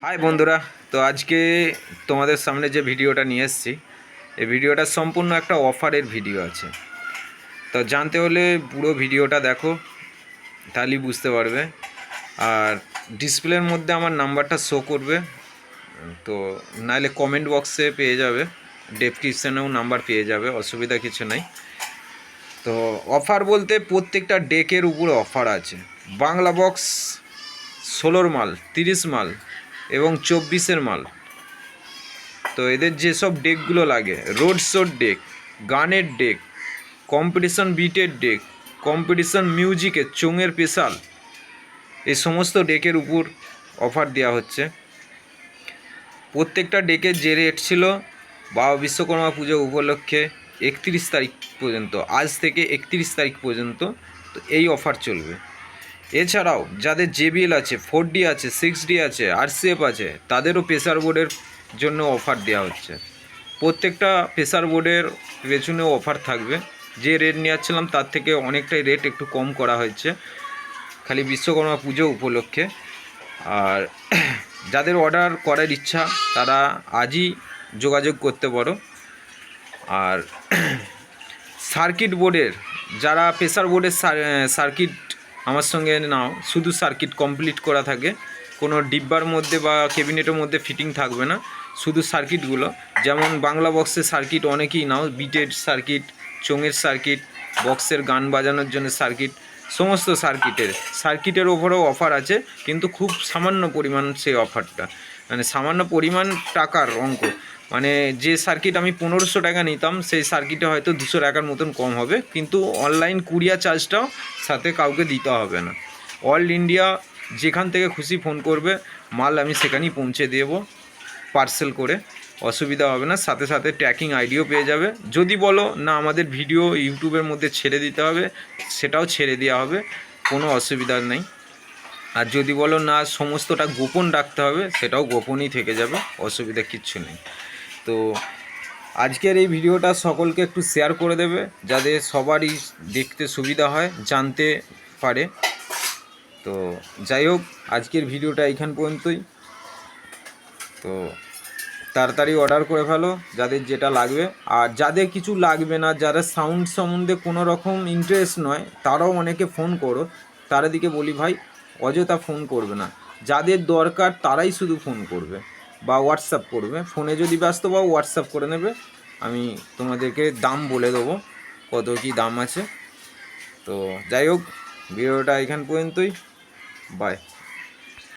High বন্ধুরা, তো আজকে তোমাদের সামনে যে ভিডিওটা নিয়ে এসেছি, এই ভিডিওটা সম্পূর্ণ একটা অফারের ভিডিও আছে। তো জানতে হলে পুরো ভিডিওটা দেখো, তাহলেই বুঝতে পারবে। আর ডিসপ্লের মধ্যে আমার নাম্বারটা শো করবে, তো নাহলে কমেন্ট বক্সে পেয়ে যাবে, ডেসক্রিপশানেও নাম্বার পেয়ে যাবে, অসুবিধা কিছু নাই। তো অফার বলতে প্রত্যেকটা ডেকের উপরে অফার আছে। বাংলা বক্স 16 মাল, 30 মাল এবং 24-এর মাল। তো এদের যেসব ডেকগুলো লাগে, রোড শোর ডেক, গানের ডেক, কম্পিটিশন বিটের ডেক, কম্পিটিশন মিউজিকের চোঙের স্পেশাল, এই সমস্ত ডেকের উপর অফার দেওয়া হচ্ছে। প্রত্যেকটা ডেকের যে রেট ছিল বাবা বিশ্বকর্মা পুজো উপলক্ষে 31 তারিখ পর্যন্ত, আজ থেকে 31 তারিখ পর্যন্ত তো এই অফার চলবে। এছাড়াও যাদের JBL আছে, 4D আছে, 6D আছে, RCF আছে, তাদেরও প্রেসার বোর্ডের জন্য অফার দেওয়া হচ্ছে। প্রত্যেকটা প্রেসার বোর্ডের পেছনেও অফার থাকবে। যে রেট নিয়ে যাচ্ছিলাম তার থেকে অনেকটাই রেট একটু কম করা হয়েছে, খালি বিশ্বকর্মা পুজো উপলক্ষে। আর যাদের অর্ডার করার ইচ্ছা তারা আজই যোগাযোগ করতে পারো। আর সার্কিট বোর্ডের যারা প্রেসার বোর্ডের সার্কিট আমার সঙ্গে নাও, শুধু সার্কিট কমপ্লিট করা থাকে, কোনো ডিব্বার মধ্যে বা ক্যাবিনেটের মধ্যে ফিটিং থাকবে না, শুধু সার্কিটগুলো। যেমন বাংলা বক্সের সার্কিট অনেকেই নাও, বিটের সার্কিট, চোঙের সার্কিট, বক্সের গান বাজানোর জন্য সার্কিট, সমস্ত সার্কিটের ওপরেও অফার আছে, কিন্তু খুব সামান্য পরিমাণ সেই অফারটা, মানে সামান্য পরিমাণ টাকার অঙ্ক। মানে যে সার্কিট আমি 1500 টাকা নিতাম, সেই সার্কিটে হয়তো 200 টাকার মতন কম হবে, কিন্তু অনলাইন কুরিয়ার চার্জটাও সাথে কাউকে দিতে হবে না। অল ইন্ডিয়া যেখান থেকে খুশি ফোন করবে, মাল আমি সেখানেই পৌঁছে দেব পার্সেল করে, অসুবিধা হবে না। সাথে সাথে ট্র্যাকিং আইডিও পেয়ে যাবে। যদি বলো না আমাদের ভিডিও ইউটিউবের মধ্যে ছেড়ে দিতে হবে, সেটাও ছেড়ে দেওয়া হবে, কোনো অসুবিধা নেই। আর যদি বলো না সমস্তটা গোপন রাখতে হবে, সেটাও গোপনই থেকে যাবে, অসুবিধা কিচ্ছু নেই। তো আজকের এই ভিডিওটা সকলকে একটু শেয়ার করে দেবে, যাতে সবারই দেখতে সুবিধা হয়, জানতে পারে। তো যাই হোক, আজকের ভিডিওটা এইখান পর্যন্তই। তো তাড়াতাড়ি অর্ডার করে ফেলো যাদের যেটা লাগবে। আর যাদের কিছু লাগবে না, যারা সাউন্ড সম্বন্ধে কোনো রকম ইন্টারেস্ট নয়, তারাও অনেকে ফোন করো, তারা দিকে বলি ভাই অযথা ফোন করবে না, যাদের দরকার তারাই শুধু ফোন করবে বা হোয়াটসঅ্যাপ করবে। ফোনে যদি ব্যস্ত পাও হোয়াটসঅ্যাপ করে নেবে, আমি তোমাদেরকে দাম বলে দেবো কত কী দাম আছে। তো যাই হোক, ভিডিওটা এখান পর্যন্তই, বাই।